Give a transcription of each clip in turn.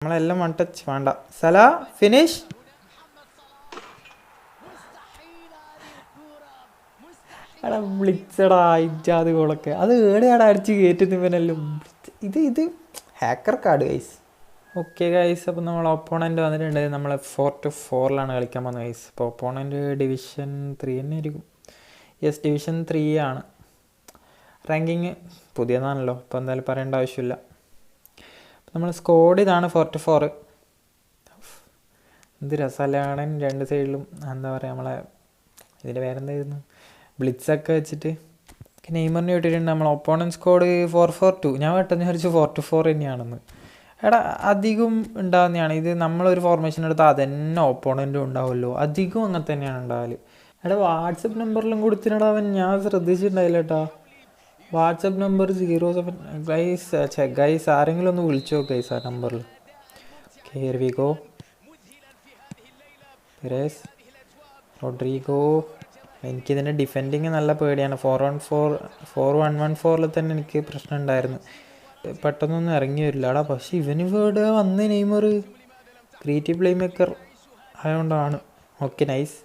നമ്മളെല്ലാം one touch വേണ്ട. Salah finish. എടാ വിളിച്ചടാ ഇജാത് ഗോളൊക്കെ. അത് ഏടെയാടാ അടിച്ച് കയറ്റുന്ന ഇവനെല്ലാം. ഇത് hacker card guys. Okay guys, അപ്പോൾ നമ്മൾ ഒപ്പോണൻറ്റ് വന്നിട്ടുണ്ട്. നമ്മൾ 4-4 കളിക്കാൻ പോകുന്നത് ഗൈസ്. അപ്പോൾ ഒപ്പോണൻറ്റ് ഡിവിഷൻ 3 തന്നെ ആയിരിക്കും. യെസ്, ഡിവിഷൻ 3 ആണ്. റാങ്കിങ് പുതിയതാണല്ലോ, അപ്പോൾ എന്തായാലും പറയേണ്ട ആവശ്യമില്ല. നമ്മൾ സ്കോഡ് ഇതാണ് 4-4. എന്ത് രസമല്ലാണ് രണ്ട് സൈഡിലും. എന്താ പറയുക, നമ്മളെ ഇതിൻ്റെ പേരെന്തായിരുന്നു, ബ്ലിറ്റ്സൊക്കെ വെച്ചിട്ട് നെയ്മറിനെ വിട്ടിട്ടുണ്ട്. നമ്മൾ ഒപ്പോണൻറ്റ് സ്കോഡ് 4-4-2. ഞാൻ പെട്ടെന്ന് വിചാരിച്ചു 4-4 തന്നെയാണെന്ന്. എടാ അധികം ഉണ്ടാകുന്നതാണ് ഇത്. നമ്മളൊരു ഫോർമേഷൻ എടുത്താൽ അതന്നെ ഓപ്പോണൻറ്റും ഉണ്ടാവുമല്ലോ, അധികം അങ്ങനെ തന്നെയാണ് ഉണ്ടാവല്. എടാ വാട്സപ്പ് നമ്പറിലും കൊടുത്തിനടാ അവൻ, ഞാൻ ശ്രദ്ധിച്ചിട്ടുണ്ടായില്ല കേട്ടാ. വാട്സപ്പ് നമ്പർ 07 ഗൈസ് ആരെങ്കിലും ഒന്ന് വിളിച്ചോ ഗൈസ് ആ നമ്പറിൽ. Here we go. Perez, Rodrigo. എനിക്കിതിൻ്റെ ഡിഫെൻഡിങ് നല്ല പേടിയാണ്. 4-1-4 തന്നെ എനിക്ക് പ്രശ്നം ഉണ്ടായിരുന്നു. പെട്ടെന്നൊന്നും ഇറങ്ങി വരില്ല. എടാ പക്ഷെ ഇവന് ഇവിടെ വന്ന് നെയ്മർ ക്രിയേറ്റീവ് പ്ലേ മേക്കർ ആയതുകൊണ്ടാണ്. Okay nice.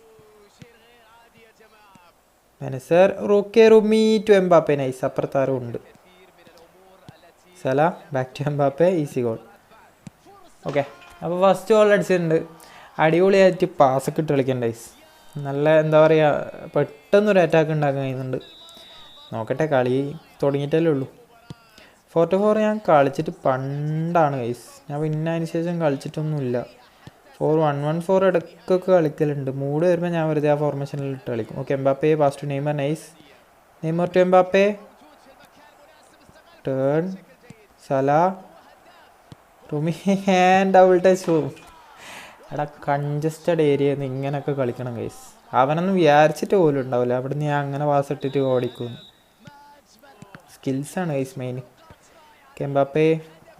മെനസർ റോക്കെ റൂമി ടു എംബാപ്പെ. നൈസ്, അപ്പുറത്താരും ഉണ്ട്. Salah back to Mbappe, easy goal. Okay, അപ്പോൾ ഫസ്റ്റ് ഗോൾ അടിച്ചിട്ടുണ്ട്. അടിപൊളിയായിട്ട് പാസൊക്കെ ഇട്ട് കളിക്കണ്ട ഗൈസ്. നല്ല എന്താ പറയുക, പെട്ടെന്നൊരു അറ്റാക്ക് ഉണ്ടാക്കാൻ കഴിയുന്നുണ്ട്. നോക്കട്ടെ, കളി തുടങ്ങിയിട്ടല്ലേ ഉള്ളൂ. 4-4 ഞാൻ കളിച്ചിട്ട് പണ്ടാണ് ഗൈസ്. ഞാൻ പിന്നെ അതിന് ശേഷം കളിച്ചിട്ടൊന്നുമില്ല. 4-1-1-4 ഇടയ്ക്കൊക്കെ കളിക്കലുണ്ട്. മൂഡ് വരുമ്പോൾ ഞാൻ വെറുതെ ആ ഫോർമേഷനിൽ ഇട്ട് കളിക്കും. Okay, Mbappe pass to Neymar. Nice. Neymar to Mbappe. Turn. Salah റുമി ഹാൻഡ് ഡബിൾ ടച്ച് പോവും. എടാ കൺജസ്റ്റഡ് ഏരിയയിൽ നിന്ന് ഇങ്ങനെയൊക്കെ കളിക്കണം ഗൈസ്. അവനൊന്നും വിചാരിച്ചിട്ട് പോലും ഉണ്ടാവില്ല അവിടെ നിന്ന് ഞാൻ അങ്ങനെ പാസ് ഇട്ടിട്ട് ഓടിക്കുന്നു. സ്കിൽസാണ് ഗൈസ് മെയിൻ. Mbappe,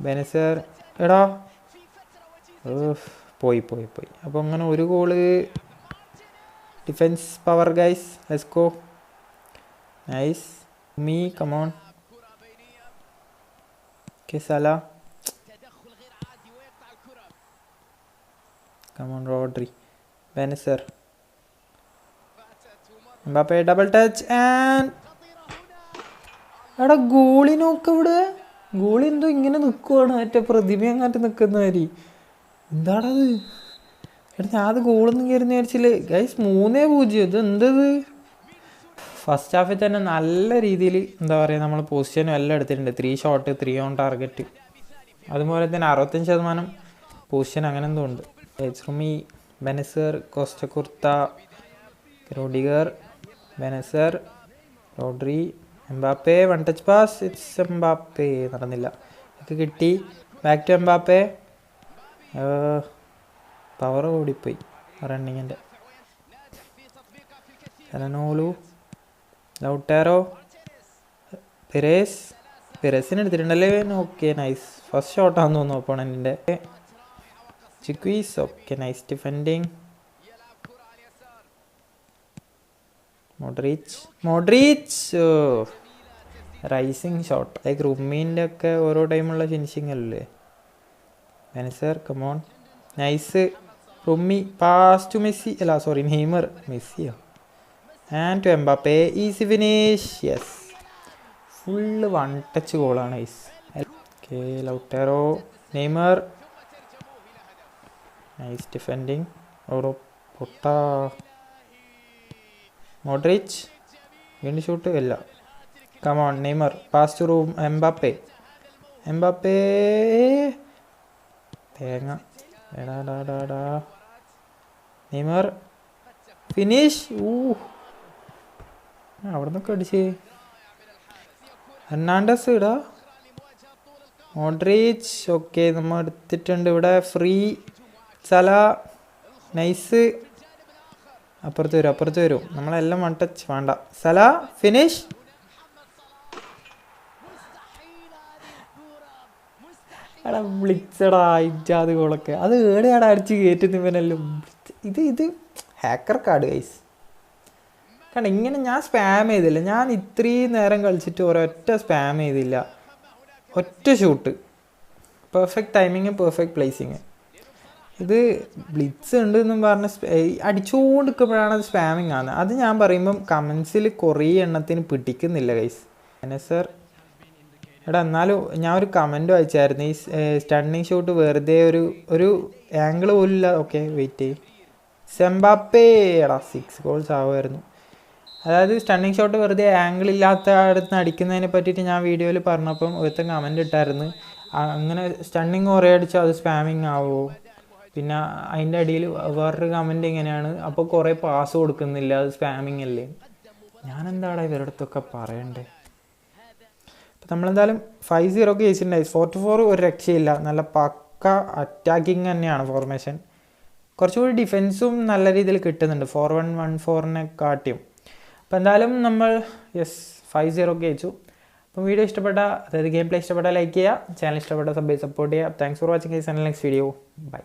Bennacer. എടാ പോയി. അപ്പോൾ അങ്ങനെ ഒരു goal. Defence power guys, let's go. Nice. Me come on. Okay, Salah come on. Rodri, Bennacer, Mbappe double touch and എടാ ഗോളി നോക്ക്. ഇവിടെ ഗോളി എന്തോ ഇങ്ങനെ നിൽക്കുവാണ്, മറ്റേ പ്രതിമ അങ്ങാട്ട് നിൽക്കുന്ന മാതിരി. എന്താണത്? എടാ ഞാൻ അത് ഗോളൊന്നും കയറുന്ന വിചാരിച്ചില്ലേ ഗൈസ്. 3-0. ഇത് എന്തത്? ഫസ്റ്റ് ഹാഫിൽ തന്നെ നല്ല രീതിയിൽ എന്താ പറയുക, നമ്മൾ പൊസിഷനും എല്ലാം എടുത്തിട്ടുണ്ട്. 3 ഷോട്ട് 3 ഓൺ ടാർഗറ്റ്. അതുപോലെ തന്നെ 65% പൊസിഷൻ അങ്ങനെ എന്തോ ഉണ്ട്. എച്ച്റുമി, Bennacer, Costacurta, Rudiger, Bennacer, Rodri, Mbappe. One touch pass, it's Mbappe. നടന്നില്ല. ഒക്കെ കിട്ടി. Back to Mbappe. പവർ ഓടിപ്പോയി റണ്ണിങ്ങിൻ്റെ. എലനോലു, ലൗട്ടാരോ, പെരേസിന് എടുത്തിട്ടുണ്ടല്ലേ. Okay nice. ഫസ്റ്റ് ഷോട്ടാണെന്ന് തോന്നുന്നു ഓപ്പോണൻറ്റിൻ്റെ. ചിക്വീസ്. Okay nice defending. Modric rising shot. Like റുമീൻ്റെ ഒക്കെ ഓരോ ടൈമുള്ള ഫിനിഷിങ് അല്ലേ. Bennacer come on. നൈസ്. റുമി പാസ് ടു മെസ്സി. അല്ല സോറി, നെയ്മർ. മെസ്സിയോ? And to Mbappe. Easy finish. Yes, full one touch ഗോളാണ് guys. Okay, Lautaro, Neymar. Nice defending. ഓരോ പൊട്ടാ. മോഡ്രിച്ച് വീണ്ടും ഷൂട്ട് ഇല്ല. Come on Neymar. Pass to room Mbappe. തേങ്ങ. എടാ Neymar finish. അവിടെ നിന്നൊക്കെ അടിച്ചേ. ഹെർണാണ്ടസ് ഇടാ. മോഡ്രിച്ച്. ഓക്കെ, നമ്മൾ എടുത്തിട്ടുണ്ട് ഇവിടെ. ഫ്രീ. സല. നൈസ്. അപ്പുറത്ത് വരും. നമ്മളെല്ലാം വൺ ടച്ച് വേണ്ട. Salah finish. എടാ വിളിച്ചടാ ഇജാത് ഗോളൊക്കെ. അത് ഏടെയാടാ അടിച്ച് കയറ്റുന്ന ഇവനെല്ലാം. ഇത് ഹാക്കർ കാർഡ് ഗൈസ്. കാരണം ഇങ്ങനെ ഞാൻ സ്പാം ചെയ്തില്ല. ഞാൻ ഇത്രയും നേരം കളിച്ചിട്ട് ഒരൊറ്റ സ്പാം ചെയ്തില്ല. ഒറ്റ shoot perfect timing, perfect placing. ഇത് ബ്ലിറ്റ്സ് ഉണ്ട് എന്നും പറഞ്ഞ് അടിച്ചുകൊണ്ട് നിൽക്കുമ്പോഴാണ് അത് സ്പാമിങ് ആണ്. അത് ഞാൻ പറയുമ്പം കമൻസിൽ കുറേ എണ്ണത്തിന് പിടിക്കുന്നില്ല ഗൈസ്. സർ എടാ എന്നാലും ഞാൻ ഒരു കമൻറ്റ് വായിച്ചായിരുന്നു, ഈ സ്റ്റണ്ണിങ് ഷോട്ട് വെറുതെ ഒരു ആംഗിൾ പോലും ഇല്ല. ഓക്കെ വെയിറ്റ് ചെയ്യും. സെംബാപ്പേ എടാ 6 ഗോൾസ് ആവുമായിരുന്നു. അതായത് സ്റ്റണ്ണിങ് ഷോട്ട് വെറുതെ ആംഗിൾ ഇല്ലാത്ത അടുത്ത് അടിക്കുന്നതിനെ പറ്റിയിട്ട് ഞാൻ വീഡിയോയിൽ പറഞ്ഞപ്പം ഒരുത്തൻ കമൻറ്റ് ഇട്ടായിരുന്നു, അങ്ങനെ സ്റ്റണ്ണിങ് കുറേ അടിച്ചാൽ അത് സ്പാമിങ് ആവുമോ. പിന്നെ അതിൻ്റെ അടിയിൽ വേറൊരു കമൻറ്റ് ഇങ്ങനെയാണ്, അപ്പോൾ കുറേ പാസ് കൊടുക്കുന്നില്ല, അത് സ്പാമിങ് അല്ലേ. ഞാനെന്താടാ ഇവരുടെ അടുത്തൊക്കെ പറയണ്ടേ. അപ്പോൾ നമ്മളെന്തായാലും 5-0 ജയിച്ചിട്ടുണ്ടായി. 4-4 ഒരു രക്ഷയില്ല, നല്ല പക്ക അറ്റാക്കിങ് തന്നെയാണ് ഫോർമേഷൻ. കുറച്ചുകൂടി ഡിഫെൻസും നല്ല രീതിയിൽ കിട്ടുന്നുണ്ട് 4-1-1-4 കാട്ടിയും. അപ്പോൾ എന്തായാലും നമ്മൾ 5-0 ജയിച്ചു. അപ്പോൾ വീഡിയോ ഇഷ്ടപ്പെട്ട, അതായത് ഗെയിം പ്ലേ ഇഷ്ടപ്പെട്ടാൽ ലൈക്ക് ചെയ്യുക, ചാനൽ ഇഷ്ടപ്പെട്ട സപ്പോർട്ട് ചെയ്യുക. Thanks for watching guys. Next video bye.